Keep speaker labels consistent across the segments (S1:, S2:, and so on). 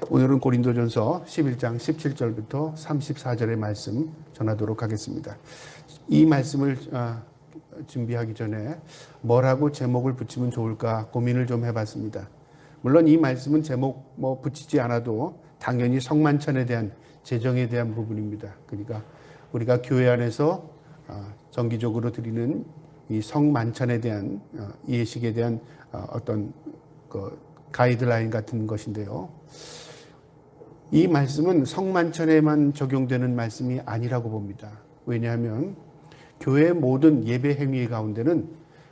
S1: 오늘은 고린도전서 11장 17절부터 34절의 말씀 전하도록 하겠습니다. 이 말씀을 준비하기 전에 뭐라고 제목을 붙이면 좋을까 고민을 좀 해봤습니다. 물론 이 말씀은 제목 붙이지 않아도 당연히 성만찬에 대한 제정에 대한 부분입니다. 그러니까 우리가 교회 안에서 정기적으로 드리는 이 성만찬에 대한 예식에 대한 어떤 가이드라인 같은 것인데요. 이 말씀은 성만찬에만 적용되는 말씀이 아니라고 봅니다. 왜냐하면 교회의 모든 예배 행위 가운데는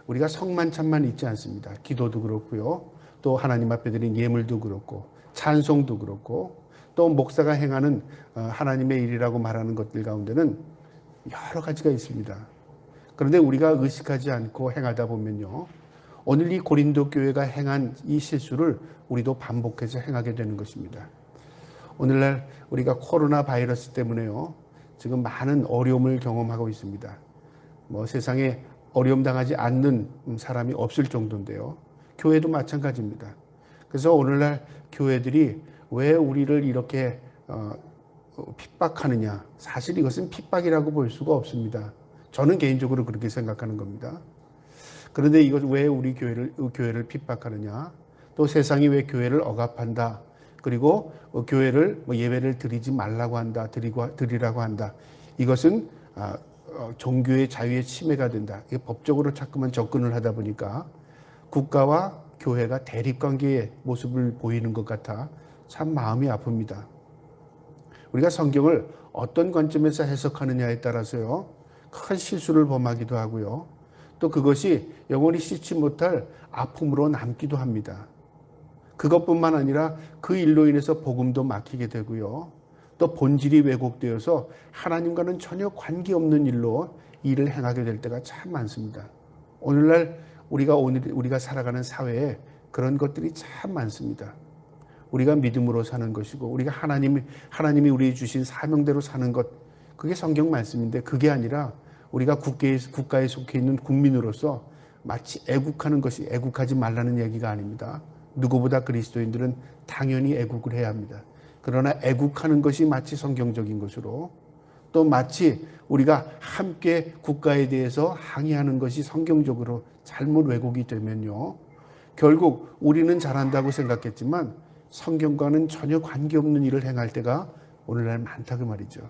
S1: 우리가 성만찬만 있지 않습니다. 기도도 그렇고요. 또 하나님 앞에 드린 예물도 그렇고 찬송도 그렇고 또 목사가 행하는 하나님의 일이라고 말하는 것들 가운데는 여러 가지가 있습니다. 그런데 우리가 의식하지 않고 행하다 보면요. 오늘 이 고린도 교회가 행한 이 실수를 우리도 반복해서 행하게 되는 것입니다. 오늘날 우리가 코로나 바이러스 때문에요. 지금 많은 어려움을 경험하고 있습니다. 세상에 어려움 당하지 않는 사람이 없을 정도인데요. 교회도 마찬가지입니다. 그래서 오늘날 교회들이 왜 우리를 이렇게 핍박하느냐. 사실 이것은 핍박이라고 볼 수가 없습니다. 저는 개인적으로 그렇게 생각하는 겁니다. 그런데 이것 왜 우리 교회를 핍박하느냐? 또 세상이 왜 교회를 억압한다? 그리고 교회를 예배를 드리지 말라고 한다, 드리라고 한다. 이것은 종교의 자유의 침해가 된다. 이게 법적으로 자꾸만 접근을 하다 보니까 국가와 교회가 대립관계의 모습을 보이는 것 같아 참 마음이 아픕니다. 우리가 성경을 어떤 관점에서 해석하느냐에 따라서요, 큰 실수를 범하기도 하고요. 또 그것이 영원히 씻지 못할 아픔으로 남기도 합니다. 그것뿐만 아니라 그 일로 인해서 복음도 막히게 되고요. 또 본질이 왜곡되어서 하나님과는 전혀 관계없는 일로 일을 행하게 될 때가 참 많습니다. 오늘날 우리가 살아가는 사회에 그런 것들이 참 많습니다. 우리가 믿음으로 사는 것이고 우리가 하나님이 우리 주신 사명대로 사는 것, 그게 성경 말씀인데 그게 아니라 우리가 국가에 속해 있는 국민으로서 마치 애국하는 것이 애국하지 말라는 얘기가 아닙니다. 누구보다 그리스도인들은 당연히 애국을 해야 합니다. 그러나 애국하는 것이 마치 성경적인 것으로 또 마치 우리가 함께 국가에 대해서 항의하는 것이 성경적으로 잘못 왜곡이 되면요. 결국 우리는 잘한다고 생각했지만 성경과는 전혀 관계없는 일을 행할 때가 오늘날 많다 그 말이죠.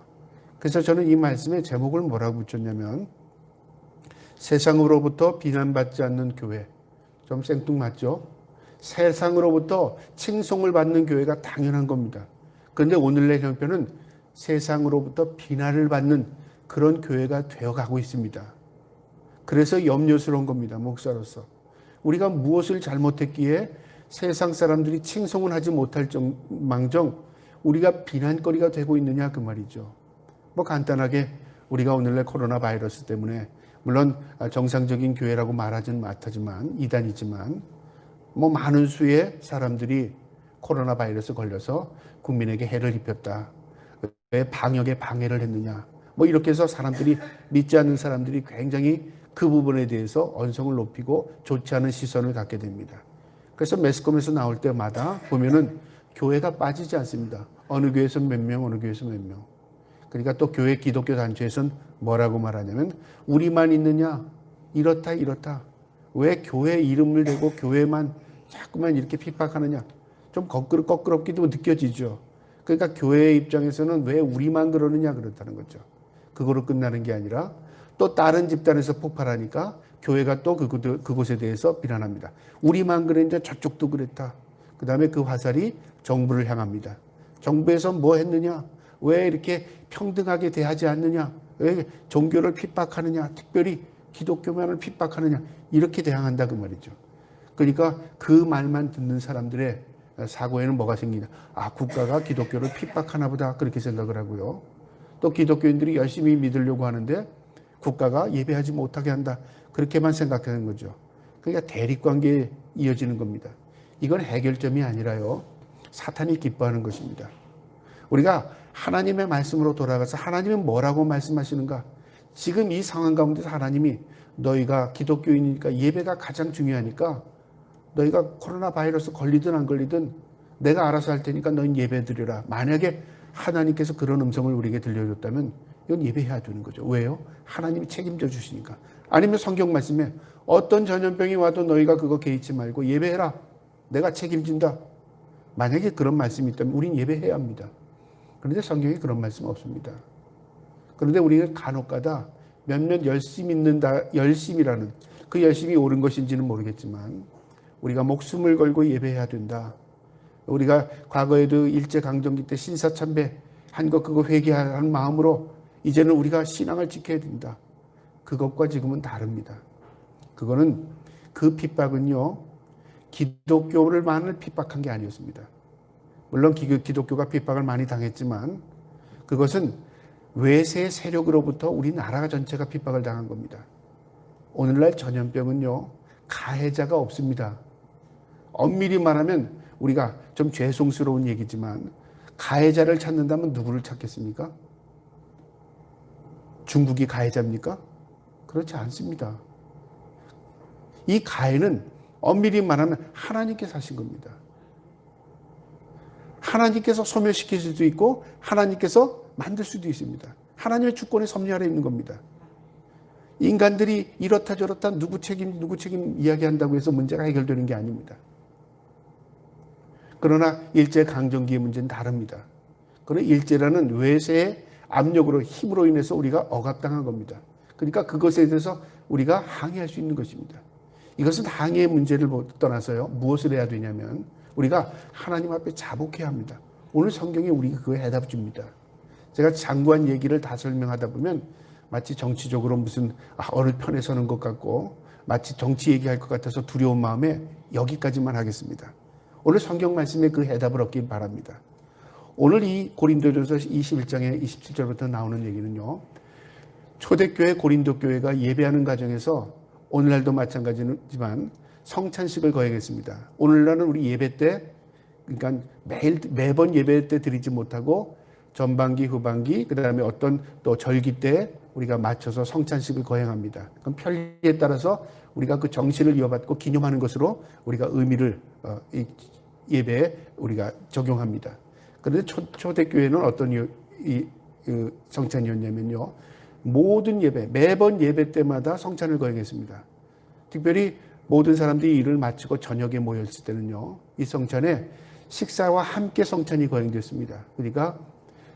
S1: 그래서 저는 이 말씀의 제목을 뭐라고 붙였냐면 세상으로부터 비난받지 않는 교회. 좀 생뚱맞죠? 세상으로부터 칭송을 받는 교회가 당연한 겁니다. 그런데 오늘날 형편은 세상으로부터 비난을 받는 그런 교회가 되어가고 있습니다. 그래서 염려스러운 겁니다. 목사로서. 우리가 무엇을 잘못했기에 세상 사람들이 칭송을 하지 못할 망정 우리가 비난거리가 되고 있느냐 그 말이죠. 간단하게 우리가 오늘날 코로나 바이러스 때문에 물론 정상적인 교회라고 말하지는 못하지만 이단이지만 많은 수의 사람들이 코로나 바이러스 걸려서 국민에게 해를 입혔다. 왜 방역에 방해를 했느냐. 이렇게 해서 사람들이 믿지 않는 사람들이 굉장히 그 부분에 대해서 언성을 높이고 좋지 않은 시선을 갖게 됩니다. 그래서 매스컴에서 나올 때마다 보면은 교회가 빠지지 않습니다. 어느 교회에서 몇 명, 어느 교회에서 몇 명. 그러니까 또 교회 기독교 단체에서는 뭐라고 말하냐면 우리만 있느냐 이렇다 왜 교회 이름을 대고 교회만 자꾸만 이렇게 핍박하느냐 좀 거끄럽기도 느껴지죠. 그러니까 교회의 입장에서는 왜 우리만 그러느냐 그렇다는 거죠. 그거로 끝나는 게 아니라 또 다른 집단에서 폭발하니까 교회가 또 그곳에 대해서 비난합니다. 우리만 그랬는데 저쪽도 그랬다. 그 다음에 그 화살이 정부를 향합니다. 정부에서 뭐 했느냐? 왜 이렇게 평등하게 대하지 않느냐? 왜 종교를 핍박하느냐? 특별히 기독교만을 핍박하느냐? 이렇게 대항한다 그 말이죠. 그러니까 그 말만 듣는 사람들의 사고에는 뭐가 생기냐? 국가가 기독교를 핍박하나 보다 그렇게 생각을 하고요. 또 기독교인들이 열심히 믿으려고 하는데 국가가 예배하지 못하게 한다. 그렇게만 생각하는 거죠. 그러니까 대립관계에 이어지는 겁니다. 이건 해결점이 아니라요. 사탄이 기뻐하는 것입니다. 우리가 하나님의 말씀으로 돌아가서 하나님은 뭐라고 말씀하시는가? 지금 이 상황 가운데서 하나님이 너희가 기독교인이니까 예배가 가장 중요하니까 너희가 코로나 바이러스 걸리든 안 걸리든 내가 알아서 할 테니까 넌 예배 드리라. 만약에 하나님께서 그런 음성을 우리에게 들려줬다면 이건 예배해야 되는 거죠. 왜요? 하나님이 책임져 주시니까. 아니면 성경 말씀에 어떤 전염병이 와도 너희가 그거 개의치 말고 예배해라. 내가 책임진다. 만약에 그런 말씀이 있다면 우린 예배해야 합니다. 그런데 성경에 그런 말씀 없습니다. 그런데 우리가 간혹가다 몇몇 열심이라는 그 열심이 옳은 것인지는 모르겠지만 우리가 목숨을 걸고 예배해야 된다. 우리가 과거에도 일제강점기 때 신사참배 한 것 그거 회개하는 마음으로 이제는 우리가 신앙을 지켜야 된다. 그것과 지금은 다릅니다. 그거는 그 핍박은요, 기독교를만을 핍박한 게 아니었습니다. 물론 기독교가 핍박을 많이 당했지만 그것은 외세 세력으로부터 우리나라 전체가 핍박을 당한 겁니다. 오늘날 전염병은요, 가해자가 없습니다. 엄밀히 말하면 우리가 좀 죄송스러운 얘기지만 가해자를 찾는다면 누구를 찾겠습니까? 중국이 가해자입니까? 그렇지 않습니다. 이 가해는 엄밀히 말하면 하나님께서 하신 겁니다. 하나님께서 소멸시킬 수도 있고 하나님께서 만들 수도 있습니다. 하나님의 주권의 섭리 아래 있는 겁니다. 인간들이 이렇다 저렇다 누구 책임 이야기한다고 해서 문제가 해결되는 게 아닙니다. 그러나 일제강점기의 문제는 다릅니다. 그러나 일제라는 외세의 압력으로 힘으로 인해서 우리가 억압당한 겁니다. 그러니까 그것에 대해서 우리가 항의할 수 있는 것입니다. 이것은 항의의 문제를 떠나서요. 무엇을 해야 되냐면 우리가 하나님 앞에 자복해야 합니다. 오늘 성경이 우리가 그거 해답 줍니다. 제가 장구한 얘기를 다 설명하다 보면 마치 정치적으로 무슨 어느 편에 서는 것 같고 마치 정치 얘기할 것 같아서 두려운 마음에 여기까지만 하겠습니다. 오늘 성경 말씀에 그 해답을 얻길 바랍니다. 오늘 이 고린도전서 21장의 27절부터 나오는 얘기는요. 초대교회 고린도교회가 예배하는 과정에서 오늘날도 마찬가지지만 성찬식을 거행했습니다. 오늘날은 우리 예배 때 그러니까 매번 예배 때 드리지 못하고 전반기, 후반기, 그 다음에 어떤 또 절기 때 우리가 맞춰서 성찬식을 거행합니다. 그럼 편리에 따라서 우리가 그 정신을 이어받고 기념하는 것으로 우리가 의미를 이 예배에 우리가 적용합니다. 그런데 초대교회는 어떤 성찬이었냐면요. 모든 예배, 매번 예배 때마다 성찬을 거행했습니다. 특별히 모든 사람들이 일을 마치고 저녁에 모였을 때는요. 이 성찬에 식사와 함께 성찬이 거행됐습니다. 그러니까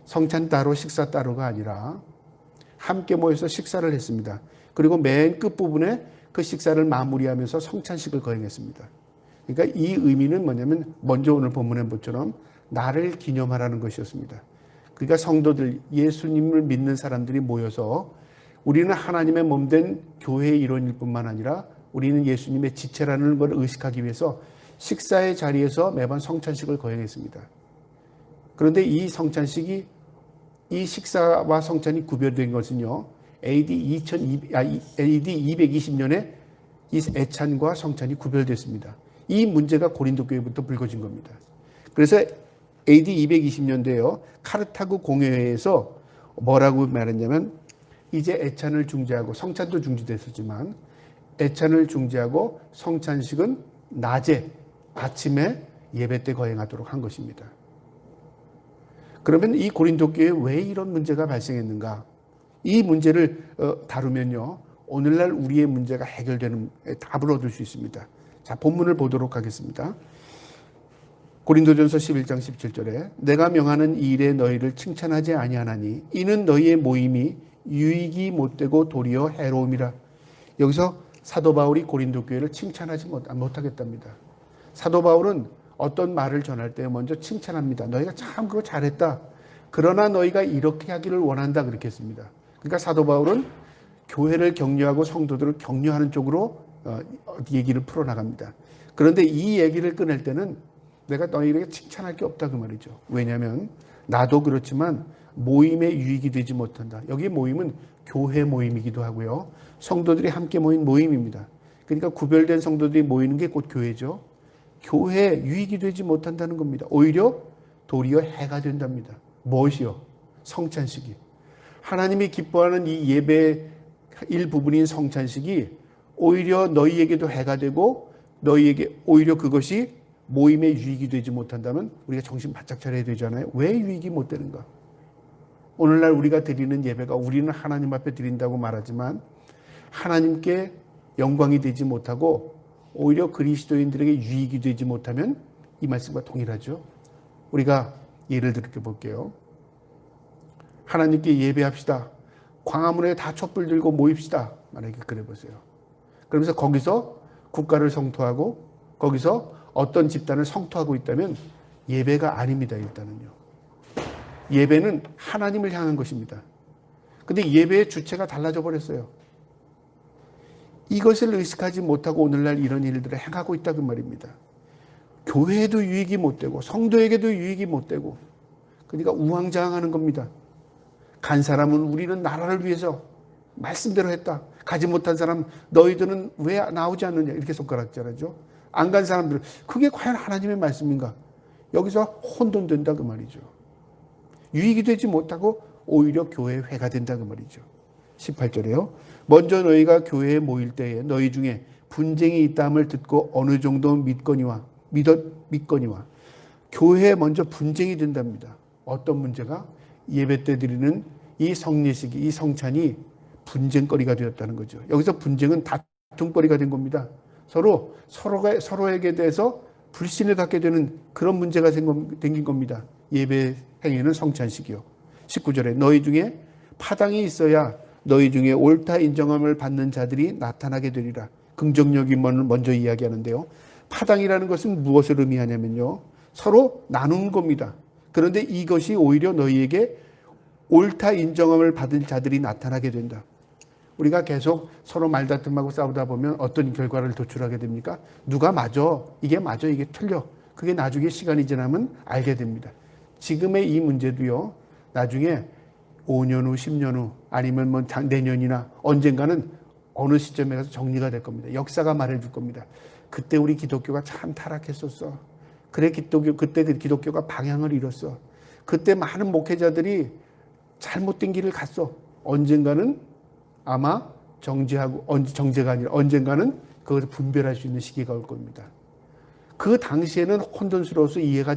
S1: 성찬 따로 식사 따로가 아니라 함께 모여서 식사를 했습니다. 그리고 맨 끝부분에 그 식사를 마무리하면서 성찬식을 거행했습니다. 그러니까 이 의미는 뭐냐면 먼저 오늘 본문의 것처럼 나를 기념하라는 것이었습니다. 그러니까 성도들, 예수님을 믿는 사람들이 모여서 우리는 하나님의 몸된 교회의 일원일 뿐만 아니라 우리는 예수님의 지체라는 걸 의식하기 위해서 식사의 자리에서 매번 성찬식을 거행했습니다. 그런데 이 성찬식이 이 식사와 성찬이 구별된 것은요. AD 220년에 이 애찬과 성찬이 구별됐습니다. 이 문제가 고린도 교회부터 불거진 겁니다. 그래서 AD 220년대에요. 카르타고 공회에서 뭐라고 말했냐면 이제 애찬을 중지하고 성찬도 중지됐었지만 애찬을 중지하고 성찬식은 낮에 아침에 예배 때 거행하도록 한 것입니다. 그러면 이 고린도 교회에 왜 이런 문제가 발생했는가? 이 문제를 다루면요. 오늘날 우리의 문제가 해결되는 답을 얻을 수 있습니다. 자, 본문을 보도록 하겠습니다. 고린도전서 11장 17절에 내가 명하는 이 일에 너희를 칭찬하지 아니하나니 이는 너희의 모임이 유익이 못되고 도리어 해로움이라. 여기서 사도 바울이 고린도 교회를 칭찬하지 못하겠답니다. 사도 바울은 어떤 말을 전할 때 먼저 칭찬합니다. 너희가 참 그거 잘했다. 그러나 너희가 이렇게 하기를 원한다 그렇게 했습니다. 그러니까 사도 바울은 교회를 격려하고 성도들을 격려하는 쪽으로 얘기를 풀어나갑니다. 그런데 이 얘기를 꺼낼 때는 내가 너희에게 칭찬할 게 없다 그 말이죠. 왜냐하면 나도 그렇지만 모임에 유익이 되지 못한다. 여기 모임은 교회 모임이기도 하고요. 성도들이 함께 모인 모임입니다. 그러니까 구별된 성도들이 모이는 게 곧 교회죠. 교회에 유익이 되지 못한다는 겁니다. 오히려 도리어 해가 된답니다. 무엇이요? 성찬식이. 하나님이 기뻐하는 이 예배의 일부분인 성찬식이 오히려 너희에게도 해가 되고 너희에게 오히려 그것이 모임에 유익이 되지 못한다면 우리가 정신 바짝 차려야 되잖아요. 왜 유익이 못 되는가? 오늘날 우리가 드리는 예배가 우리는 하나님 앞에 드린다고 말하지만 하나님께 영광이 되지 못하고 오히려 그리스도인들에게 유익이 되지 못하면 이 말씀과 동일하죠. 우리가 예를 들어 볼게요. 하나님께 예배합시다. 광화문에 다 촛불 들고 모입시다. 만약에 그래 보세요. 그러면서 거기서 국가를 성토하고 거기서 어떤 집단을 성토하고 있다면 예배가 아닙니다. 일단은요. 예배는 하나님을 향한 것입니다. 근데 예배의 주체가 달라져 버렸어요. 이것을 의식하지 못하고 오늘날 이런 일들을 행하고 있다 그 말입니다. 교회에도 유익이 못 되고 성도에게도 유익이 못 되고 그러니까 우왕좌왕하는 겁니다. 간 사람은 우리는 나라를 위해서 말씀대로 했다. 가지 못한 사람 너희들은 왜 나오지 않느냐 이렇게 손가락질하죠. 안 간 사람들은 그게 과연 하나님의 말씀인가? 여기서 혼돈된다 그 말이죠. 유익이 되지 못하고 오히려 교회의 회가 된다 그 말이죠. 18절에요. 먼저 너희가 교회에 모일 때에 너희 중에 분쟁이 있다함을 듣고 어느 정도 믿거니와 교회에 먼저 분쟁이 된답니다. 어떤 문제가? 예배 때 드리는 이 성례식이 이 성찬이 분쟁거리가 되었다는 거죠. 여기서 분쟁은 다툼거리가 된 겁니다. 서로에게 대해서 불신을 갖게 되는 그런 문제가 생긴 겁니다. 예배 행위는 성찬식이요. 19절에 너희 중에 파당이 있어야 너희 중에 옳다 인정함을 받는 자들이 나타나게 되리라. 긍정력이 먼저 이야기하는데요. 파당이라는 것은 무엇을 의미하냐면요. 서로 나누는 겁니다. 그런데 이것이 오히려 너희에게 옳다 인정함을 받은 자들이 나타나게 된다. 우리가 계속 서로 말다툼하고 싸우다 보면 어떤 결과를 도출하게 됩니까? 누가 맞아? 이게 맞아? 이게 틀려? 그게 나중에 시간이 지나면 알게 됩니다. 지금의 이 문제도요. 나중에 5년 후, 10년 후 아니면 뭐 내년이나 언젠가는 어느 시점에 가서 정리가 될 겁니다. 역사가 말해줄 겁니다. 그때 우리 기독교가 참 타락했었어. 그때 기독교가 방향을 잃었어. 그때 많은 목회자들이 잘못된 길을 갔어. 언젠가는 아마 정죄가 아니라 언젠가는 그것을 분별할 수 있는 시기가 올 겁니다. 그 당시에는 혼돈스러워서 이해가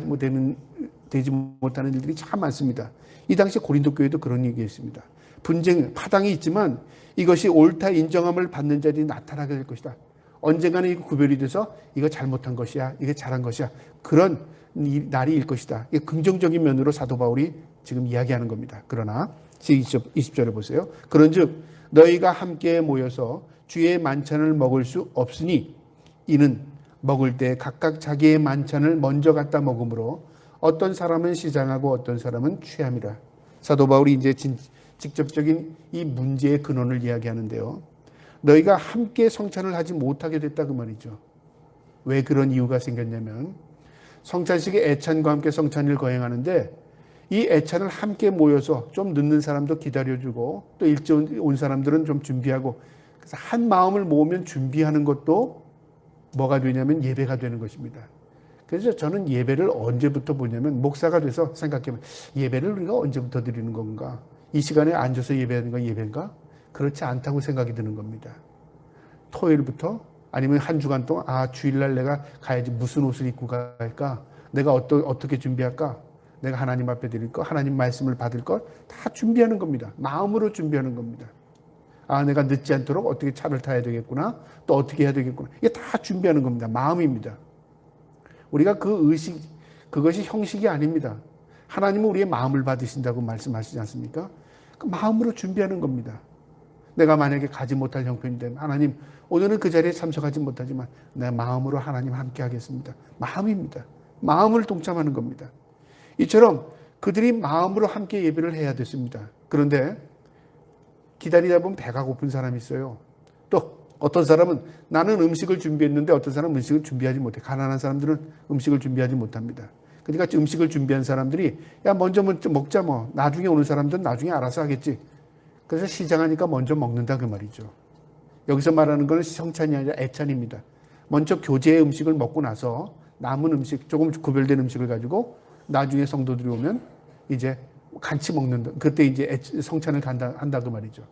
S1: 되지 못하는 일들이 참 많습니다. 이 당시 고린도 교회도 그런 얘기했습니다. 분쟁, 파당이 있지만 이것이 옳다 인정함을 받는 자들이 나타나게 될 것이다. 언젠가는 이거 구별이 돼서 이거 잘못한 것이야, 이게 잘한 것이야. 그런 날이 일 것이다. 이게 긍정적인 면으로 사도 바울이 지금 이야기하는 겁니다. 그러나 20절에 보세요. 그런즉 너희가 함께 모여서 주의 만찬을 먹을 수 없으니 이는 먹을 때 각각 자기의 만찬을 먼저 갖다 먹으므로 어떤 사람은 시장하고 어떤 사람은 취함이라. 사도 바울이 이제 직접적인 이 문제의 근원을 이야기하는데요. 너희가 함께 성찬을 하지 못하게 됐다 그 말이죠. 왜 그런 이유가 생겼냐면 성찬식에 애찬과 함께 성찬을 거행하는데 이 애찬을 함께 모여서 좀 늦는 사람도 기다려주고 또 일찍 온 사람들은 좀 준비하고 그래서 한 마음을 모으면 준비하는 것도 뭐가 되냐면 예배가 되는 것입니다. 그래서 저는 예배를 언제부터 보냐면 목사가 돼서 생각해보면 예배를 우리가 언제부터 드리는 건가? 이 시간에 앉아서 예배하는 건 예배인가? 그렇지 않다고 생각이 드는 겁니다. 토요일부터 아니면 한 주간 동안 주일날 내가 가야지 무슨 옷을 입고 갈까? 내가 어떻게 준비할까? 내가 하나님 앞에 드릴 것, 하나님 말씀을 받을 것 다 준비하는 겁니다. 마음으로 준비하는 겁니다. 내가 늦지 않도록 어떻게 차를 타야 되겠구나. 또 어떻게 해야 되겠구나. 이게 다 준비하는 겁니다. 마음입니다. 우리가 그것이 형식이 아닙니다. 하나님은 우리의 마음을 받으신다고 말씀하시지 않습니까? 그 마음으로 준비하는 겁니다. 내가 만약에 가지 못할 형편이 되면 하나님 오늘은 그 자리에 참석하지 못하지만 내 마음으로 하나님 함께 하겠습니다. 마음입니다. 마음을 동참하는 겁니다. 이처럼 그들이 마음으로 함께 예배를 해야 됐습니다. 그런데 기다리다 보면 배가 고픈 사람이 있어요. 또 어떤 사람은 나는 음식을 준비했는데 어떤 사람은 음식을 준비하지 못해. 가난한 사람들은 음식을 준비하지 못합니다. 그러니까 음식을 준비한 사람들이 먼저 먹자 뭐. 나중에 오는 사람들은 나중에 알아서 하겠지. 그래서 시장하니까 먼저 먹는다 그 말이죠. 여기서 말하는 것은 성찬이 아니라 애찬입니다. 먼저 교제의 음식을 먹고 나서 남은 음식, 조금 구별된 음식을 가지고 나중에 성도들이 오면 이제 같이 먹는다. 그때 이제 성찬을 한다 그 말이죠.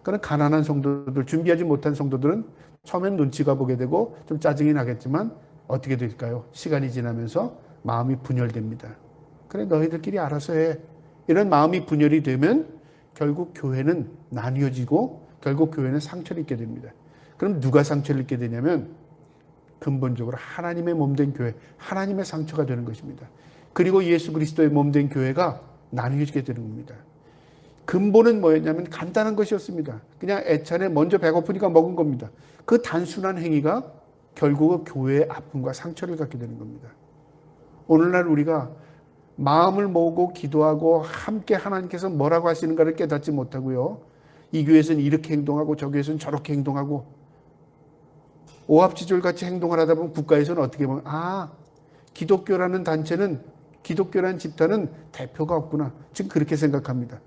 S1: 그런 가난한 성도들, 준비하지 못한 성도들은 처음엔 눈치가 보게 되고 좀 짜증이 나겠지만 어떻게 될까요? 시간이 지나면서 마음이 분열됩니다. 그래, 너희들끼리 알아서 해. 이런 마음이 분열이 되면 결국 교회는 나뉘어지고 결국 교회는 상처를 입게 됩니다. 그럼 누가 상처를 입게 되냐면 근본적으로 하나님의 몸된 교회, 하나님의 상처가 되는 것입니다. 그리고 예수 그리스도의 몸된 교회가 나뉘어지게 되는 겁니다. 근본은 뭐였냐면 간단한 것이었습니다. 그냥 애찬에 먼저 배고프니까 먹은 겁니다. 그 단순한 행위가 결국은 교회의 아픔과 상처를 갖게 되는 겁니다. 오늘날 우리가 마음을 모으고 기도하고 함께 하나님께서 뭐라고 하시는가를 깨닫지 못하고요. 이 교회에서는 이렇게 행동하고 저 교회에서는 저렇게 행동하고 오합지졸같이 행동을 하다 보면 국가에서는 어떻게 보면 기독교라는 단체는 기독교라는 집단은 대표가 없구나. 지금 그렇게 생각합니다.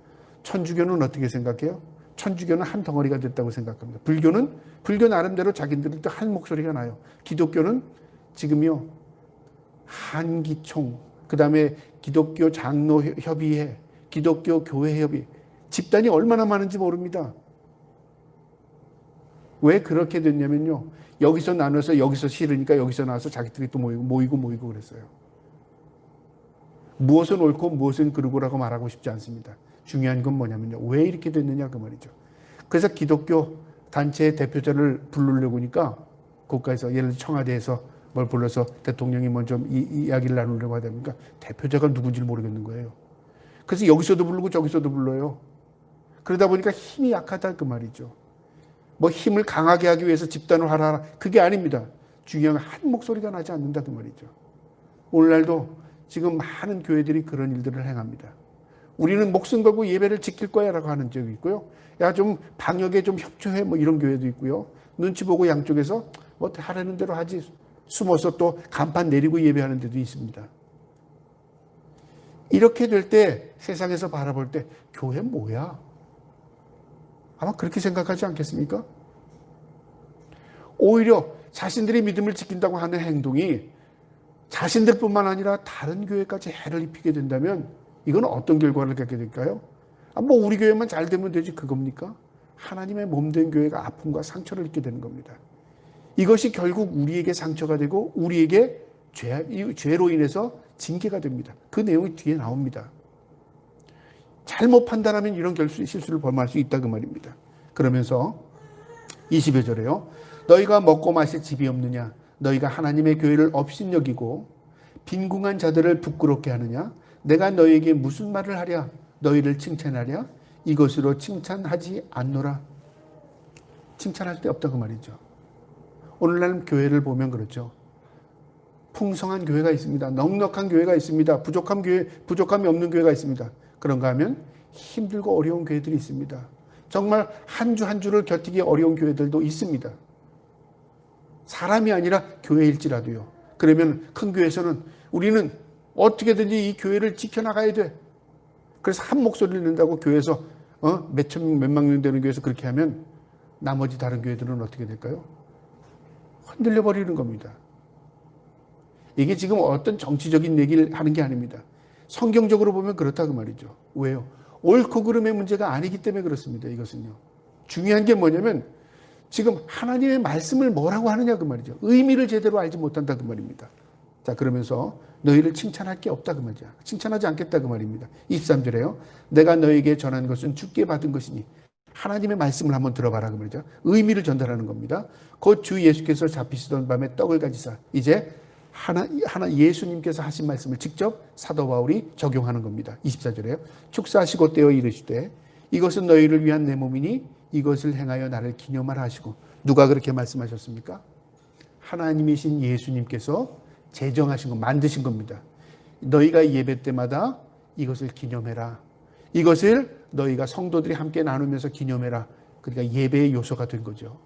S1: 천주교는 어떻게 생각해요? 천주교는 한 덩어리가 됐다고 생각합니다. 불교 나름대로 자기들도 한 목소리가 나요. 기독교는 지금요 한기총, 그 다음에 기독교 장로 협의회, 기독교 교회 협의, 집단이 얼마나 많은지 모릅니다. 왜 그렇게 됐냐면요, 여기서 나눠서 여기서 싫으니까 여기서 나와서 자기들이 또 모이고 그랬어요. 무엇은 옳고 무엇은 그르고라고 말하고 싶지 않습니다. 중요한 건 뭐냐면요, 왜 이렇게 됐느냐 그 말이죠. 그래서 기독교 단체의 대표자를 부르려고 하니까 국가에서, 예를 들어 청와대에서 뭘 불러서 대통령이 먼저 이야기를 나누려고 하다 보니까 대표자가 누군지 모르겠는 거예요. 그래서 여기서도 부르고 저기서도 불러요. 그러다 보니까 힘이 약하다 그 말이죠. 뭐 힘을 강하게 하기 위해서 집단을 하라, 그게 아닙니다. 중요한 건 한 목소리가 나지 않는다 그 말이죠. 오늘날도 지금 많은 교회들이 그런 일들을 행합니다. 우리는 목숨 걸고 예배를 지킬 거야 라고 하는 적이 있고요. 야, 좀 방역에 좀 협조해, 뭐 이런 교회도 있고요. 눈치 보고 양쪽에서 뭐 하라는 대로 하지, 숨어서 또 간판 내리고 예배하는 데도 있습니다. 이렇게 될 때 세상에서 바라볼 때 교회 뭐야? 아마 그렇게 생각하지 않겠습니까? 오히려 자신들이 믿음을 지킨다고 하는 행동이 자신들뿐만 아니라 다른 교회까지 해를 입히게 된다면 이건 어떤 결과를 갖게 될까요? 뭐 우리 교회만 잘 되면 되지 그겁니까? 하나님의 몸된 교회가 아픔과 상처를 입게 되는 겁니다. 이것이 결국 우리에게 상처가 되고 우리에게 죄로 인해서 징계가 됩니다. 그 내용이 뒤에 나옵니다. 잘못 판단하면 이런 실수를 범할 수 있다 그 말입니다. 그러면서 20여 절에요. 너희가 먹고 마실 집이 없느냐? 너희가 하나님의 교회를 업신여기고 빈궁한 자들을 부끄럽게 하느냐? 내가 너희에게 무슨 말을 하랴? 너희를 칭찬하랴? 이것으로 칭찬하지 않노라. 칭찬할 데 없다 그 말이죠. 오늘날 교회를 보면 그렇죠. 풍성한 교회가 있습니다. 넉넉한 교회가 있습니다. 부족함이 없는 교회가 있습니다. 그런가 하면 힘들고 어려운 교회들이 있습니다. 정말 한 주 한 주를 견디기 어려운 교회들도 있습니다. 사람이 아니라 교회일지라도요. 그러면 큰 교회에서는 우리는 어떻게든지 이 교회를 지켜나가야 돼. 그래서 한 목소리를 낸다고 교회에서 몇만 명 되는 교회에서 그렇게 하면 나머지 다른 교회들은 어떻게 될까요? 흔들려 버리는 겁니다. 이게 지금 어떤 정치적인 얘기를 하는 게 아닙니다. 성경적으로 보면 그렇다고 말이죠. 왜요? 옳고 그름의 문제가 아니기 때문에 그렇습니다. 이것은요. 중요한 게 뭐냐면 지금 하나님의 말씀을 뭐라고 하느냐 그 말이죠. 의미를 제대로 알지 못한다 그 말입니다. 자, 그러면서 너희를 칭찬할 게 없다 그 말이죠. 칭찬하지 않겠다 그 말입니다. 23절에요. 내가 너에게 전한 것은 주께 받은 것이니 하나님의 말씀을 한번 들어봐라 그 말이죠. 의미를 전달하는 겁니다. 곧 주 예수께서 잡히시던 밤에 떡을 가지사 이제 예수님께서 하신 말씀을 직접 사도 바울이 적용하는 겁니다. 24절에요. 축사하시고 떼어 이르시되 이것은 너희를 위한 내 몸이니 이것을 행하여 나를 기념하라 하시고 누가 그렇게 말씀하셨습니까? 하나님이신 예수님께서 제정하신 것, 만드신 겁니다. 너희가 예배 때마다 이것을 기념해라. 이것을 너희가 성도들이 함께 나누면서 기념해라. 그러니까 예배의 요소가 된 거죠.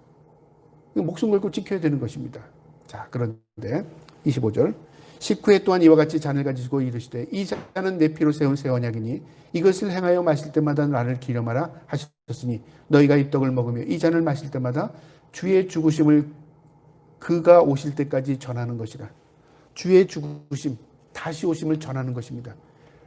S1: 목숨 걸고 지켜야 되는 것입니다. 자, 그런데 25절. 식후에 또한 이와 같이 잔을 가지고 이르시되 이 잔은 내 피로 세운 새 언약이니 이것을 행하여 마실 때마다 나를 기념하라 하셨으니 너희가 이 떡을 먹으며 이 잔을 마실 때마다 주의 죽으심을 그가 오실 때까지 전하는 것이라. 주의 죽으심, 다시 오심을 전하는 것입니다.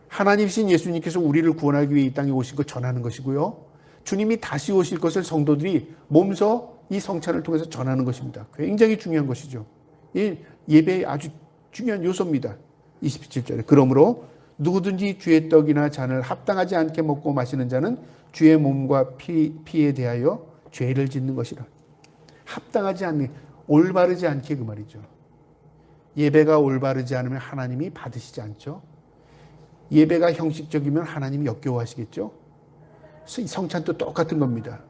S1: 하나님이신 예수님께서 우리를 구원하기 위해 이 땅에 오신 것 전하는 것이고요. 주님이 다시 오실 것을 성도들이 몸소 이 성찬을 통해서 전하는 것입니다. 굉장히 중요한 것이죠. 이 예배의 아주 중요한 요소입니다. 27절에 그러므로 누구든지 주의 떡이나 잔을 합당하지 않게 먹고 마시는 자는 주의 몸과 피에 대하여 죄를 짓는 것이라. 합당하지 않게, 올바르지 않게 그 말이죠. 예배가 올바르지 않으면 하나님이 받으시지 않죠. 예배가 형식적이면 하나님이 역겨워하시겠죠. 성찬도 똑같은 겁니다.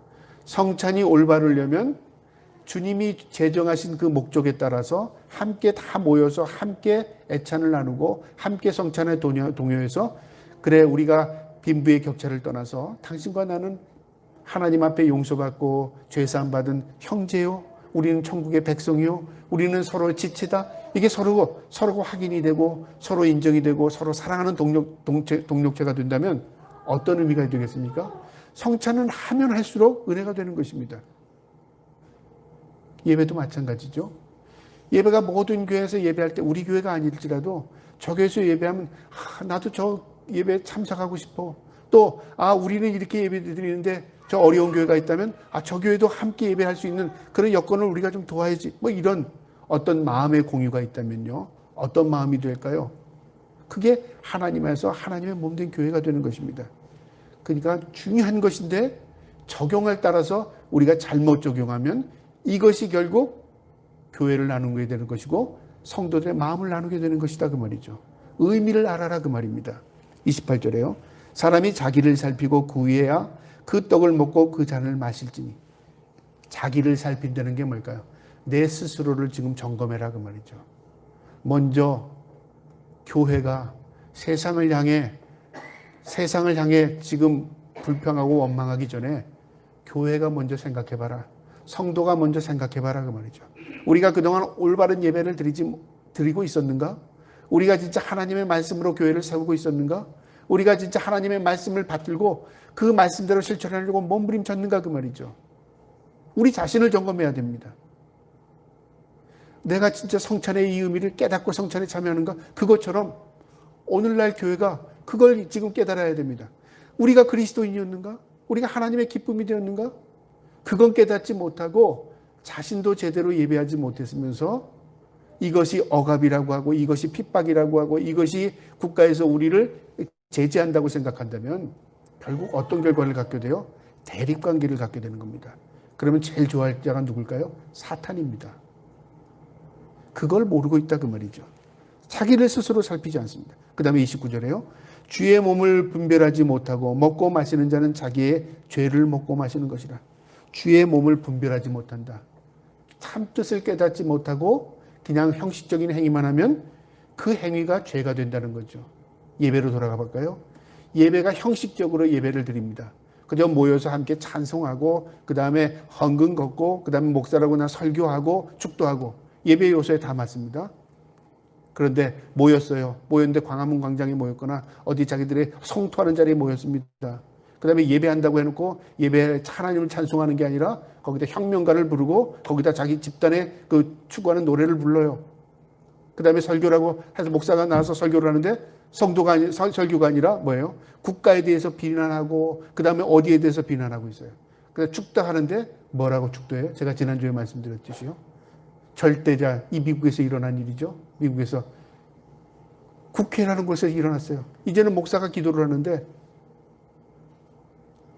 S1: 성찬이 올바르려면 주님이 제정하신 그 목적에 따라서 함께 다 모여서 함께 애찬을 나누고 함께 성찬에 동요해서 그래 우리가 빈부의 격차를 떠나서 당신과 나는 하나님 앞에 용서받고 죄사함 받은 형제요, 우리는 천국의 백성이요, 우리는 서로 지체다. 이게 서로가 확인이 되고 서로 인정이 되고 서로 사랑하는 동력체가 된다면 어떤 의미가 되겠습니까? 성찬은 하면 할수록 은혜가 되는 것입니다. 예배도 마찬가지죠. 예배가 모든 교회에서 예배할 때 우리 교회가 아닐지라도 저 교회에서 예배하면 나도 저 예배에 참석하고 싶어. 또 우리는 이렇게 예배 드리는데 저 어려운 교회가 있다면 저 교회도 함께 예배할 수 있는 그런 여건을 우리가 좀 도와야지. 뭐 이런 어떤 마음의 공유가 있다면요. 어떤 마음이 될까요? 그게 하나님에서 하나님의 몸된 교회가 되는 것입니다. 그러니까 중요한 것인데 적용을 따라서 우리가 잘못 적용하면 이것이 결국 교회를 나누게 되는 것이고 성도들의 마음을 나누게 되는 것이다 그 말이죠. 의미를 알아라 그 말입니다. 28절에요. 사람이 자기를 살피고 구해야 그 떡을 먹고 그 잔을 마실지니. 자기를 살핀다는 게 뭘까요? 내 스스로를 지금 점검해라 그 말이죠. 먼저 교회가 세상을 향해 지금 불평하고 원망하기 전에 교회가 먼저 생각해봐라. 성도가 먼저 생각해봐라 그 말이죠. 우리가 그동안 올바른 예배를 드리고 있었는가? 우리가 진짜 하나님의 말씀으로 교회를 세우고 있었는가? 우리가 진짜 하나님의 말씀을 받들고 그 말씀대로 실천하려고 몸부림쳤는가 그 말이죠. 우리 자신을 점검해야 됩니다. 내가 진짜 성찬의 이 의미를 깨닫고 성찬에 참여하는가? 그것처럼 오늘날 교회가 그걸 지금 깨달아야 됩니다. 우리가 그리스도인이었는가? 우리가 하나님의 기쁨이 되었는가? 그건 깨닫지 못하고 자신도 제대로 예배하지 못했으면서 이것이 억압이라고 하고 이것이 핍박이라고 하고 이것이 국가에서 우리를 제재한다고 생각한다면 결국 어떤 결과를 갖게 돼요? 대립관계를 갖게 되는 겁니다. 그러면 제일 좋아할 자가 누굴까요? 사탄입니다. 그걸 모르고 있다 그 말이죠. 자기를 스스로 살피지 않습니다. 그 다음에 29절에요. 주의 몸을 분별하지 못하고 먹고 마시는 자는 자기의 죄를 먹고 마시는 것이라. 주의 몸을 분별하지 못한다. 참 뜻을 깨닫지 못하고 그냥 형식적인 행위만 하면 그 행위가 죄가 된다는 거죠. 예배로 돌아가 볼까요? 예배가 형식적으로 예배를 드립니다. 그저 모여서 함께 찬송하고 그 다음에 헌금 걷고 그 다음에 목사라고나 설교하고 축도하고 예배 요소에 다 맞습니다. 그런데 모였는데 광화문 광장에 모였거나 어디 자기들의 성토하는 자리에 모였습니다. 그 다음에 예배한다고 해놓고 예배에 하나님을 찬송하는 게 아니라 거기다 혁명가를 부르고 거기다 자기 집단의 그 추구하는 노래를 불러요. 그 다음에 설교라고 해서 목사가 나와서 설교를 하는데 설교가 아니라 뭐예요? 국가에 대해서 비난하고 그 다음에 어디에 대해서 비난하고 있어요. 그래서 축도하는데 뭐라고 축도해요? 제가 지난주에 말씀드렸듯이요. 절대자, 이 미국에서 일어난 일이죠. 미국에서 국회라는 곳에서 일어났어요. 이제는 목사가 기도를 하는데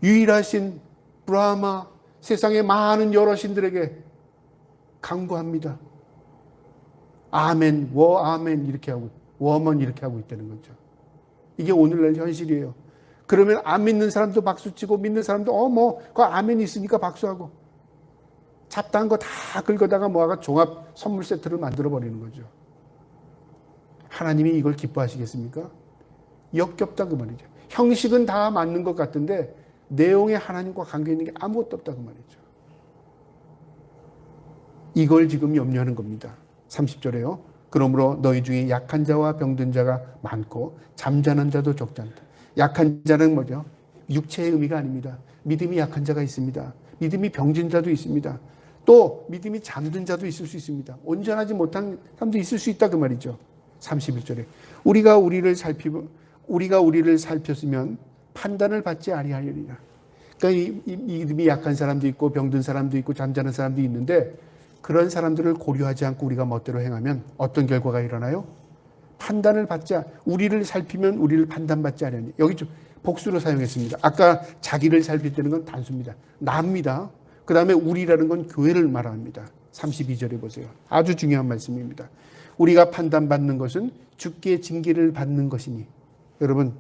S1: 유일하신 브라마 세상의 많은 여러 신들에게 강구합니다. 아멘, 아멘 이렇게 하고 워먼 이렇게 하고 있다는 거죠. 이게 오늘날 현실이에요. 그러면 안 믿는 사람도 박수치고 믿는 사람도 그 아멘 있으니까 박수하고 잡다한 거 다 긁어다가 모아가 종합 선물 세트를 만들어 버리는 거죠. 하나님이 이걸 기뻐하시겠습니까? 역겹다 그 말이죠. 형식은 다 맞는 것 같은데 내용에 하나님과 관계 있는 게 아무것도 없다 그 말이죠. 이걸 지금 염려하는 겁니다. 30절에요. 그러므로 너희 중에 약한 자와 병든 자가 많고 잠자는 자도 적지 않다. 약한 자는 뭐죠? 육체의 의미가 아닙니다. 믿음이 약한 자가 있습니다. 믿음이 병든 자도 있습니다. 또 믿음이 잠든 자도 있을 수 있습니다. 온전하지 못한 사람도 있을 수 있다 그 말이죠. 31절에 우리가 우리를 살폈으면 판단을 받지 아니하리라. 그러니까 이 믿음이 약한 사람도 있고 병든 사람도 있고 잠자는 사람도 있는데 그런 사람들을 고려하지 않고 우리가 멋대로 행하면 어떤 결과가 일어나요? 판단을 받지 우리를 살피면 우리를 판단받지 않으니. 여기 좀 복수로 사용했습니다. 아까 자기를 살필 때는 건 단수입니다. 나입니다. 그 다음에 우리라는 건 교회를 말합니다. 32절에 보세요. 아주 중요한 말씀입니다. 우리가 판단받는 것은 주께 징계를 받는 것이니. 여러분,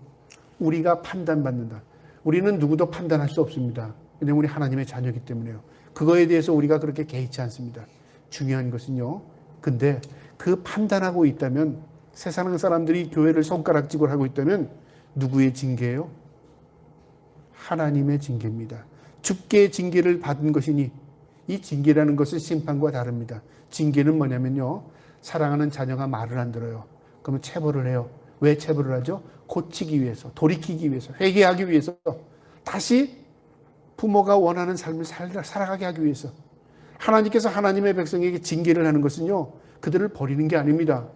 S1: 우리가 판단받는다. 우리는 누구도 판단할 수 없습니다. 왜냐하면 우리 하나님의 자녀이기 때문에요. 그거에 대해서 우리가 그렇게 개의치 않습니다. 중요한 것은요. 근데 그 판단하고 있다면, 세상 사람들이 교회를 손가락질을 하고 있다면 누구의 징계예요? 하나님의 징계입니다. 주께 징계를 받은 것이니. 이 징계라는 것은 심판과 다릅니다. 징계는 뭐냐면요. 사랑하는 자녀가 말을 안 들어요. 그러면 체벌을 해요. 왜 체벌을 하죠? 고치기 위해서, 돌이키기 위해서, 회개하기 위해서, 다시 부모가 원하는 삶을 살아가게 하기 위해서. 하나님께서 하나님의 백성에게 징계를 하는 것은요, 그들을 버리는 게 아닙니다.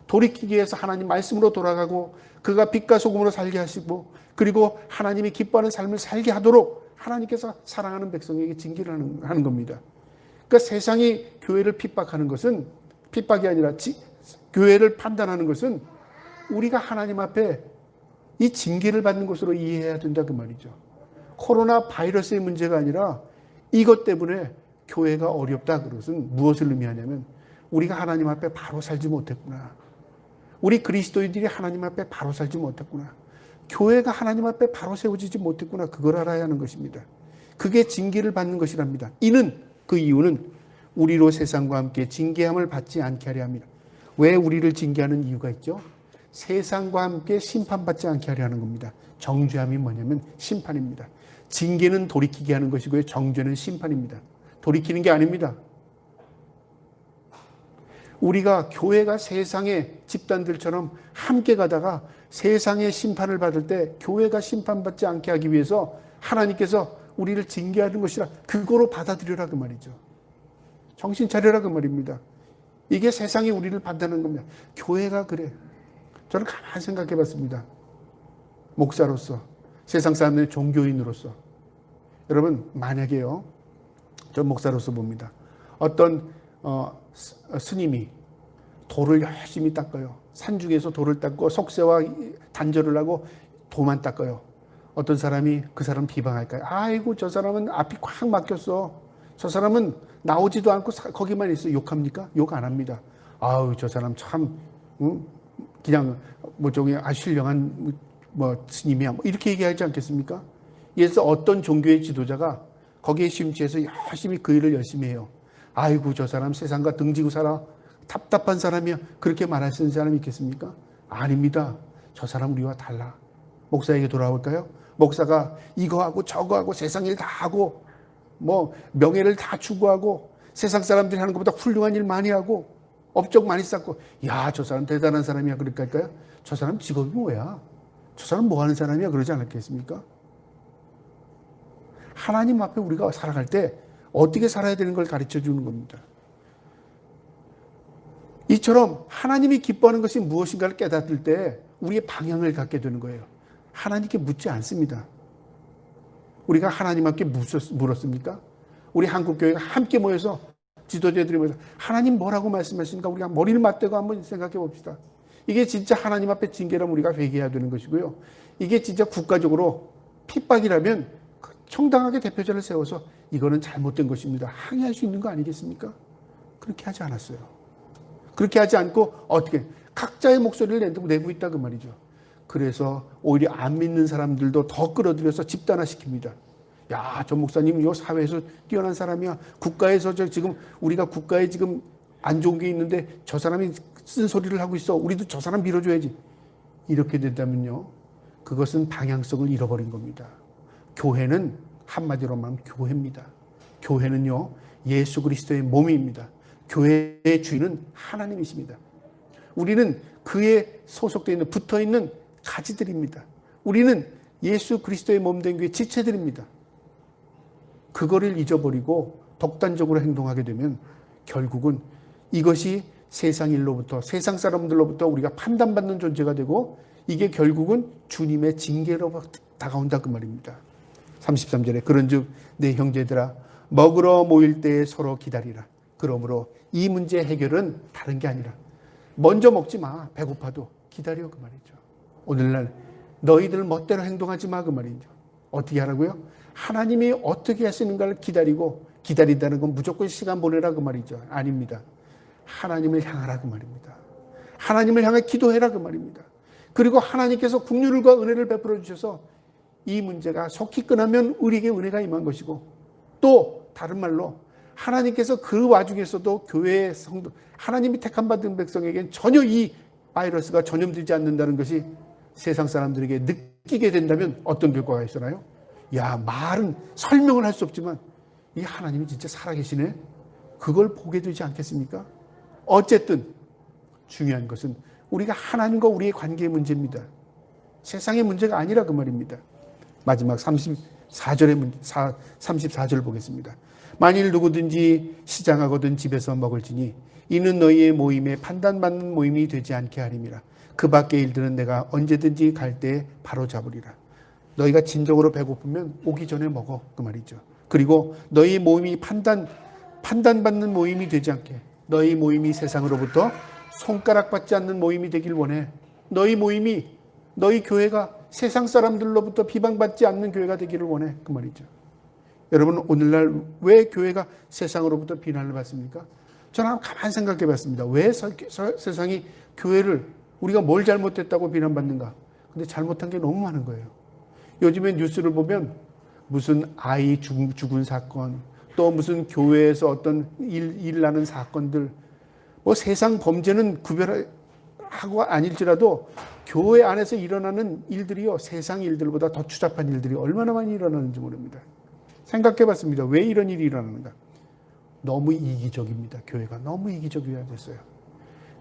S1: 돌이키기 위해서 하나님 말씀으로 돌아가고 그가 빛과 소금으로 살게 하시고, 그리고 하나님이 기뻐하는 삶을 살게 하도록 하나님께서 사랑하는 백성에게 징계를 하는 겁니다. 그러니까 세상이 교회를 핍박하는 것은, 핍박이 아니라 교회를 판단하는 것은 우리가 하나님 앞에 이 징계를 받는 것으로 이해해야 된다 그 말이죠. 코로나 바이러스의 문제가 아니라 이것 때문에 교회가 어렵다. 그것은 무엇을 의미하냐면 우리가 하나님 앞에 바로 살지 못했구나. 우리 그리스도인들이 하나님 앞에 바로 살지 못했구나. 교회가 하나님 앞에 바로 세워지지 못했구나. 그걸 알아야 하는 것입니다. 그게 징계를 받는 것이랍니다. 그 이유는 우리로 세상과 함께 징계함을 받지 않게 하려 합니다. 왜 우리를 징계하는 이유가 있죠? 세상과 함께 심판받지 않게 하려 하는 겁니다. 정죄함이 뭐냐면 심판입니다. 징계는 돌이키게 하는 것이고요. 정죄는 심판입니다. 돌이키는 게 아닙니다. 우리가 교회가 세상의 집단들처럼 함께 가다가 세상의 심판을 받을 때 교회가 심판받지 않게 하기 위해서 하나님께서 우리를 징계하는 것이라, 그거로 받아들여라 그 말이죠. 정신 차려라 그 말입니다. 이게 세상이 우리를 판단하는 겁니다. 교회가 그래. 저는 가만히 생각해 봤습니다. 목사로서, 세상 사람들의 종교인으로서. 여러분, 만약에요, 저 목사로서 봅니다. 어떤 스님이 돌을 열심히 닦아요. 산중에서 돌을 닦고 속세와 단절을 하고 도만 닦아요. 어떤 사람이 그 사람 비방할까요? 아이고, 저 사람은 앞이 꽉 막혔어. 저 사람은 나오지도 않고 거기만 있어. 욕합니까? 욕 안 합니다. 아우, 저 사람 참 그냥 저기 신령한 스님이야. 이렇게 얘기하지 않겠습니까? 그래서 어떤 종교의 지도자가 거기에 심취해서 열심히 그 일을 열심히 해요. 아이고, 저 사람 세상과 등지고 살아. 답답한 사람이야. 그렇게 말할 수 있는 사람이 있겠습니까? 아닙니다. 저 사람 우리와 달라. 목사에게 돌아올까요? 목사가 이거하고 저거하고 세상 일 다 하고 명예를 다 추구하고 세상 사람들이 하는 것보다 훌륭한 일 많이 하고 업적 많이 쌓고, 야, 저 사람 대단한 사람이야. 그렇게 할까요? 저 사람 직업이 뭐야? 저 사람 뭐 하는 사람이야? 그러지 않았겠습니까? 하나님 앞에 우리가 살아갈 때 어떻게 살아야 되는 걸 가르쳐 주는 겁니다. 이처럼 하나님이 기뻐하는 것이 무엇인가를 깨닫을 때 우리의 방향을 갖게 되는 거예요. 하나님께 묻지 않습니다. 우리가 하나님 앞에 물었습니까? 우리 한국교회가 함께 모여서 지도자들이 모여서 하나님 뭐라고 말씀하십니까? 우리가 머리를 맞대고 한번 생각해 봅시다. 이게 진짜 하나님 앞에 징계라면 우리가 회개해야 되는 것이고요. 이게 진짜 국가적으로 핍박이라면 청당하게 대표자를 세워서 이거는 잘못된 것입니다. 항의할 수 있는 거 아니겠습니까? 그렇게 하지 않았어요. 그렇게 하지 않고 어떻게 각자의 목소리를 내고 있다 그 말이죠. 그래서 오히려 안 믿는 사람들도 더 끌어들여서 집단화시킵니다. 야, 저 목사님 이 사회에서 뛰어난 사람이야. 국가에서 지금 우리가 국가에 지금 안 좋은 게 있는데 저 사람이 쓴 소리를 하고 있어. 우리도 저 사람 밀어줘야지. 이렇게 된다면요, 그것은 방향성을 잃어버린 겁니다. 교회는 한마디로 말하면 교회입니다. 교회는요, 예수 그리스도의 몸입니다. 교회의 주인은 하나님이십니다. 우리는 그에 소속되어 있는, 붙어 있는 가지들입니다. 우리는 예수 그리스도의 몸된 교회의 지체들입니다. 그거를 잊어버리고 독단적으로 행동하게 되면 결국은 이것이 세상 일로부터, 세상 사람들로부터 우리가 판단받는 존재가 되고, 이게 결국은 주님의 징계로 다가온다 그 말입니다. 33절에 그런즉 내 형제들아, 먹으러 모일 때에 서로 기다리라. 그러므로 이 문제 해결은 다른 게 아니라 먼저 먹지 마. 배고파도 기다려 그 말이죠. 오늘날 너희들 멋대로 행동하지 마 그 말이죠. 어떻게 하라고요? 하나님이 어떻게 하시는가를 기다리고, 기다린다는 건 무조건 시간 보내라 그 말이죠. 아닙니다. 하나님을 향하라 그 말입니다. 하나님을 향해 기도해라 그 말입니다. 그리고 하나님께서 긍휼과 은혜를 베풀어 주셔서 이 문제가 속히 끝나면 우리에게 은혜가 임한 것이고, 또 다른 말로 하나님께서 그 와중에서도 교회의 성도, 하나님이 택함 받은 백성에게는 전혀 이 바이러스가 전염되지 않는다는 것이 세상 사람들에게 느끼게 된다면 어떤 결과가 있잖아요. 야, 말은 설명을 할 수 없지만 이 하나님이 진짜 살아계시네. 그걸 보게 되지 않겠습니까? 어쨌든 중요한 것은 우리가 하나님과 우리의 관계의 문제입니다. 세상의 문제가 아니라 그 말입니다. 마지막 34절 보겠습니다. 만일 누구든지 시장하거든 집에서 먹을지니 이는 너희의 모임에 판단받는 모임이 되지 않게 하림이라. 그 밖의 일들은 내가 언제든지 갈 때 바로 잡으리라. 너희가 진정으로 배고프면 오기 전에 먹어 그 말이죠. 그리고 너희 모임이 판단받는 모임이 되지 않게, 너희 모임이 세상으로부터 손가락받지 않는 모임이 되길 원해. 너희 모임이, 너희 교회가 세상 사람들로부터 비방받지 않는 교회가 되기를 원해 그 말이죠. 여러분, 오늘날 왜 교회가 세상으로부터 비난을 받습니까? 저는 한번 가만히 생각해 봤습니다. 왜 세상이 교회를, 우리가 뭘 잘못했다고 비난받는가? 근데 잘못한 게 너무 많은 거예요. 요즘에 뉴스를 보면 무슨 아이 죽은 사건, 또 무슨 교회에서 어떤 일 나는 사건들, 뭐 세상 범죄는 구별하고 아닐지라도 교회 안에서 일어나는 일들이요, 세상 일들보다 더 추잡한 일들이 얼마나 많이 일어나는지 모릅니다. 생각해 봤습니다. 왜 이런 일이 일어나는가? 너무 이기적입니다. 교회가 너무 이기적이어야 됐어요.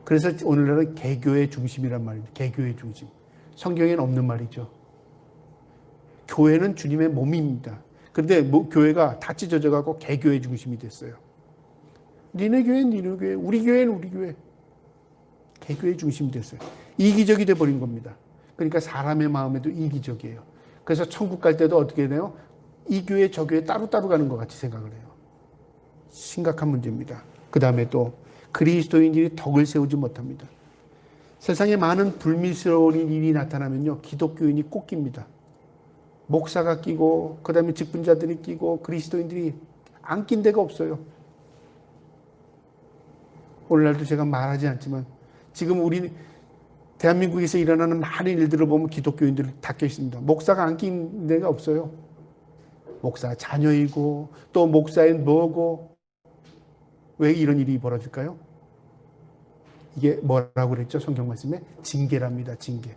S1: 그래서 오늘날은 개교의 중심이란 말입니다. 개교의 중심. 성경에는 없는 말이죠. 교회는 주님의 몸입니다. 그런데 교회가 다 찢어져가고 개교의 중심이 됐어요. 니네 교회는 니네 교회, 우리 교회는 우리 교회. 개교의 중심이 됐어요. 이기적이 돼버린 겁니다. 그러니까 사람의 마음에도 이기적이에요. 그래서 천국 갈 때도 어떻게 돼요? 이 교회 저 교회 따로따로 가는 것 같이 생각을 해요. 심각한 문제입니다. 그 다음에 또 그리스도인들이 덕을 세우지 못합니다. 세상에 많은 불미스러운 일이 나타나면요, 기독교인이 꼭 낍니다. 목사가 끼고, 그 다음에 직분자들이 끼고, 그리스도인들이 안 낀 데가 없어요. 오늘날도 제가 말하지 않지만 지금 우리 대한민국에서 일어나는 많은 일들을 보면 기독교인들이 다 껴 있습니다. 목사가 안 낀 데가 없어요. 목사 자녀이고 또 목사의 뭐고. 왜 이런 일이 벌어질까요? 이게 뭐라고 그랬죠? 성경 말씀에 징계랍니다. 징계.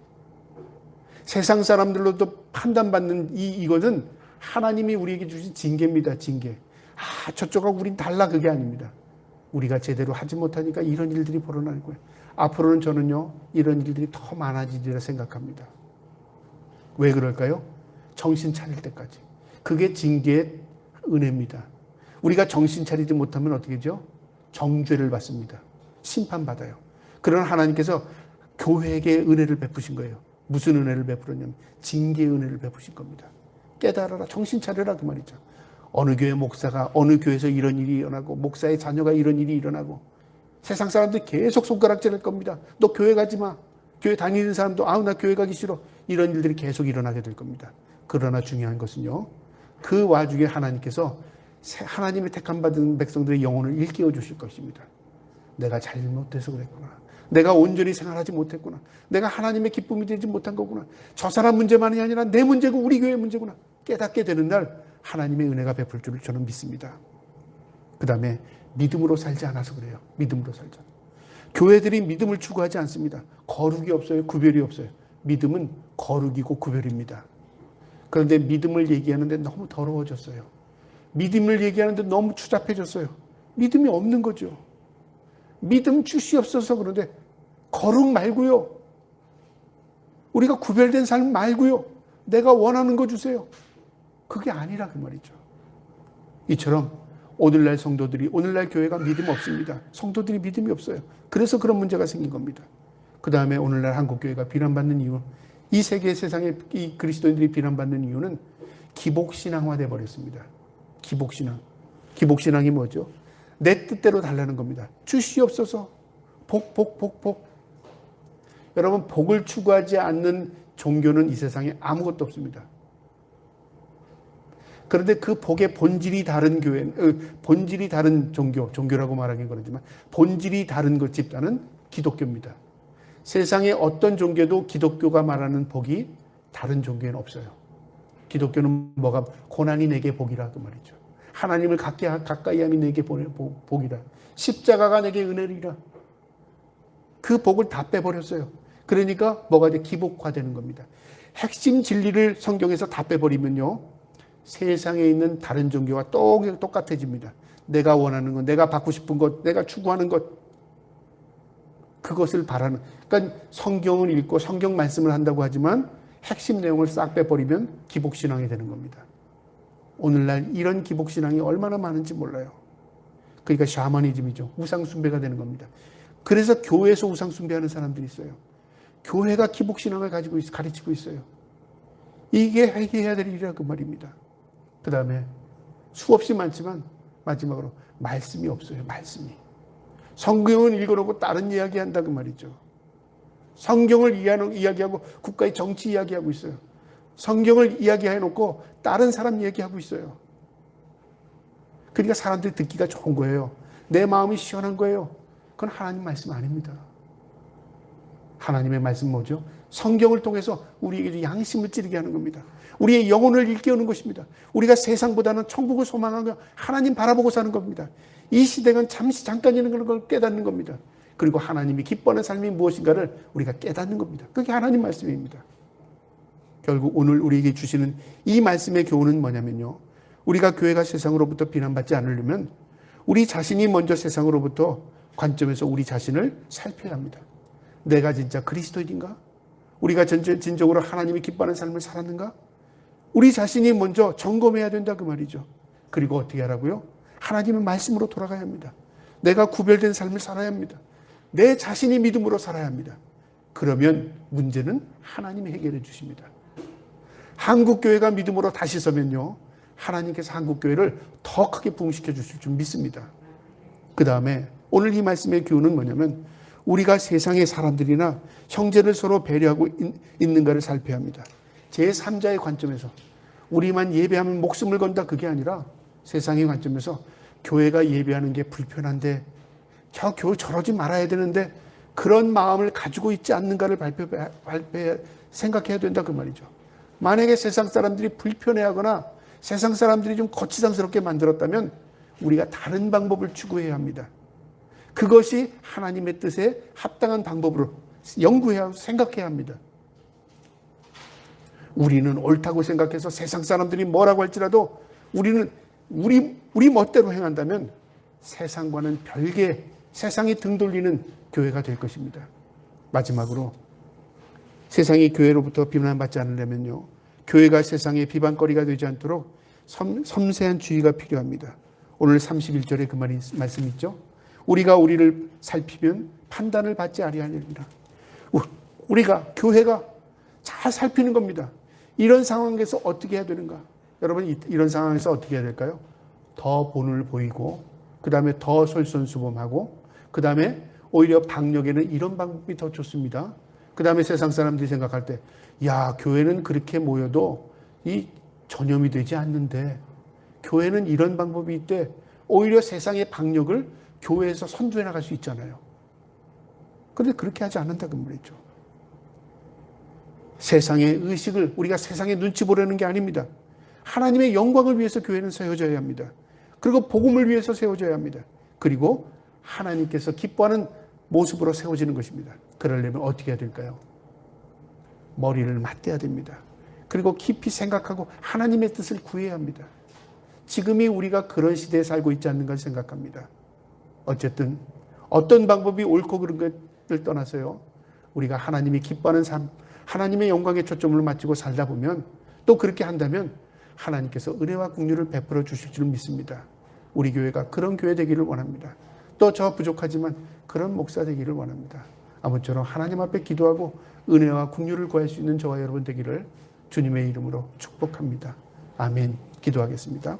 S1: 세상 사람들로도 판단받는 이것은 하나님이 우리에게 주신 징계입니다. 징계. 아, 저쪽하고 우린 달라, 그게 아닙니다. 우리가 제대로 하지 못하니까 이런 일들이 벌어날 거예요. 앞으로는 저는요, 이런 일들이 더 많아지리라 생각합니다. 왜 그럴까요? 정신 차릴 때까지. 그게 징계의 은혜입니다. 우리가 정신 차리지 못하면 어떻게 되죠? 정죄를 받습니다. 심판받아요. 그러나 하나님께서 교회에게 은혜를 베푸신 거예요. 무슨 은혜를 베풀었냐면 징계의 은혜를 베푸신 겁니다. 깨달아라, 정신 차려라 그 말이죠. 어느 교회 목사가 어느 교회에서 이런 일이 일어나고, 목사의 자녀가 이런 일이 일어나고, 세상 사람들이 계속 손가락질할 겁니다. 너 교회 가지 마. 교회 다니는 사람도 아우 나 교회 가기 싫어. 이런 일들이 계속 일어나게 될 겁니다. 그러나 중요한 것은요, 그 와중에 하나님께서 하나님의 택함 받은 백성들의 영혼을 일깨워 주실 것입니다. 내가 잘못해서 그랬구나. 내가 온전히 생활하지 못했구나. 내가 하나님의 기쁨이 되지 못한 거구나. 저 사람 문제만이 아니라 내 문제고 우리 교회 문제구나. 깨닫게 되는 날 하나님의 은혜가 베풀 줄을 저는 믿습니다. 그 다음에 믿음으로 살지 않아서 그래요. 믿음으로 살자. 교회들이 믿음을 추구하지 않습니다. 거룩이 없어요. 구별이 없어요. 믿음은 거룩이고 구별입니다. 그런데 믿음을 얘기하는데 너무 더러워졌어요. 믿음을 얘기하는데 너무 추잡해졌어요. 믿음이 없는 거죠. 믿음 주시옵소서. 그런데 거룩 말고요. 우리가 구별된 삶 말고요. 내가 원하는 거 주세요. 그게 아니라 그 말이죠. 이처럼 오늘날 성도들이, 오늘날 교회가 믿음 없습니다. 성도들이 믿음이 없어요. 그래서 그런 문제가 생긴 겁니다. 그 다음에 오늘날 한국교회가 비난받는 이유, 이 세계 세상에 이 그리스도인들이 비난받는 이유는 기복신앙화 되어버렸습니다. 기복신앙. 기복신앙이 뭐죠? 내 뜻대로 달라는 겁니다. 주시옵소서. 복, 복, 복, 복. 여러분, 복을 추구하지 않는 종교는 이 세상에 아무것도 없습니다. 그런데 그 복의 본질이 다른 본질이 다른 종교라고 말하긴 그러지만 본질이 다른 것 집단은 기독교입니다. 세상의 어떤 종교도 기독교가 말하는 복이 다른 종교에는 없어요. 기독교는 뭐가 고난이 내게 복이라 그 말이죠. 하나님을 가까이 함이 내게 복이라. 십자가가 내게 은혜리라. 그 복을 다 빼버렸어요. 그러니까 뭐가 돼? 기복화되는 겁니다. 핵심 진리를 성경에서 다 빼버리면요, 세상에 있는 다른 종교와 똑같아집니다. 내가 원하는 것, 내가 받고 싶은 것, 내가 추구하는 것, 그것을 바라는. 그러니까 성경을 읽고 성경 말씀을 한다고 하지만 핵심 내용을 싹 빼버리면 기복신앙이 되는 겁니다. 오늘날 이런 기복신앙이 얼마나 많은지 몰라요. 그러니까 샤머니즘이죠. 우상숭배가 되는 겁니다. 그래서 교회에서 우상숭배하는 사람들이 있어요. 교회가 기복신앙을 가르치고 있어요. 이게 회개해야 될 일이라 그 말입니다. 그 다음에 수없이 많지만 마지막으로 말씀이 없어요. 말씀이. 성경을 읽어놓고 다른 이야기 한다 그 말이죠. 성경을 이야기하고 국가의 정치 이야기하고 있어요. 성경을 이야기해놓고 다른 사람 얘기하고 있어요. 그러니까 사람들이 듣기가 좋은 거예요. 내 마음이 시원한 거예요. 그건 하나님 말씀 아닙니다. 하나님의 말씀 뭐죠? 성경을 통해서 우리에게 양심을 찌르게 하는 겁니다. 우리의 영혼을 일깨우는 것입니다. 우리가 세상보다는 천국을 소망하며 하나님 바라보고 사는 겁니다. 이 시대는 잠깐이라는 걸 깨닫는 겁니다. 그리고 하나님이 기뻐하는 삶이 무엇인가를 우리가 깨닫는 겁니다. 그게 하나님 말씀입니다. 결국 오늘 우리에게 주시는 이 말씀의 교훈은 뭐냐면요, 우리가 교회가 세상으로부터 비난받지 않으려면 우리 자신이 먼저 세상으로부터 관점에서 우리 자신을 살펴야 합니다. 내가 진짜 그리스도인인가? 우리가 진정으로 하나님이 기뻐하는 삶을 살았는가? 우리 자신이 먼저 점검해야 된다 그 말이죠. 그리고 어떻게 하라고요? 하나님의 말씀으로 돌아가야 합니다. 내가 구별된 삶을 살아야 합니다. 내 자신이 믿음으로 살아야 합니다. 그러면 문제는 하나님이 해결해 주십니다. 한국교회가 믿음으로 다시 서면요, 하나님께서 한국교회를 더 크게 부흥시켜 주실 줄 믿습니다. 그 다음에 오늘 이 말씀의 교훈은 뭐냐면 우리가 세상의 사람들이나 형제를 서로 배려하고 있는가를 살펴야 합니다. 제3자의 관점에서 우리만 예배하면 목숨을 건다 그게 아니라 세상의 관점에서 교회가 예배하는 게 불편한데 저러지 말아야 되는데 그런 마음을 가지고 있지 않는가를 생각해야 된다 그 말이죠. 만약에 세상 사람들이 불편해하거나 세상 사람들이 좀 거치장스럽게 만들었다면 우리가 다른 방법을 추구해야 합니다. 그것이 하나님의 뜻에 합당한 방법으로 연구해야 생각해야 합니다. 우리는 옳다고 생각해서 세상 사람들이 뭐라고 할지라도 우리는 우리 멋대로 행한다면 세상과는 별개, 세상이 등 돌리는 교회가 될 것입니다. 마지막으로 세상이 교회로부터 비난받지 않으려면요, 교회가 세상의 비방거리가 되지 않도록 섬세한 주의가 필요합니다. 오늘 31절에 그 말씀 있죠. 우리가 우리를 살피면 판단을 받지 아니하리라. 우리가 교회가 잘 살피는 겁니다. 이런 상황에서 어떻게 해야 되는가? 여러분, 이런 상황에서 어떻게 해야 될까요? 더 본을 보이고, 그 다음에 더 솔선수범하고, 그 다음에 오히려 방역에는 이런 방법이 더 좋습니다. 그 다음에 세상 사람들이 생각할 때, 야, 교회는 그렇게 모여도 이 전염이 되지 않는데 교회는 이런 방법이 있대. 오히려 세상의 방역을 교회에서 선두에 나갈 수 있잖아요. 그런데 그렇게 하지 않는다 그 말이죠. 세상의 의식을 우리가 세상의 눈치 보려는 게 아닙니다. 하나님의 영광을 위해서 교회는 세워져야 합니다. 그리고 복음을 위해서 세워져야 합니다. 그리고 하나님께서 기뻐하는 모습으로 세워지는 것입니다. 그러려면 어떻게 해야 될까요? 머리를 맞대야 됩니다. 그리고 깊이 생각하고 하나님의 뜻을 구해야 합니다. 지금이 우리가 그런 시대에 살고 있지 않는가 생각합니다. 어쨌든 어떤 방법이 옳고 그른 것을 떠나서요, 우리가 하나님이 기뻐하는 삶, 하나님의 영광에 초점을 맞추고 살다 보면, 또 그렇게 한다면 하나님께서 은혜와 긍휼을 베풀어 주실 줄 믿습니다. 우리 교회가 그런 교회 되기를 원합니다. 또 저 부족하지만 그런 목사 되기를 원합니다. 아무쪼록 하나님 앞에 기도하고 은혜와 긍휼을 구할 수 있는 저와 여러분 되기를 주님의 이름으로 축복합니다. 아멘. 기도하겠습니다.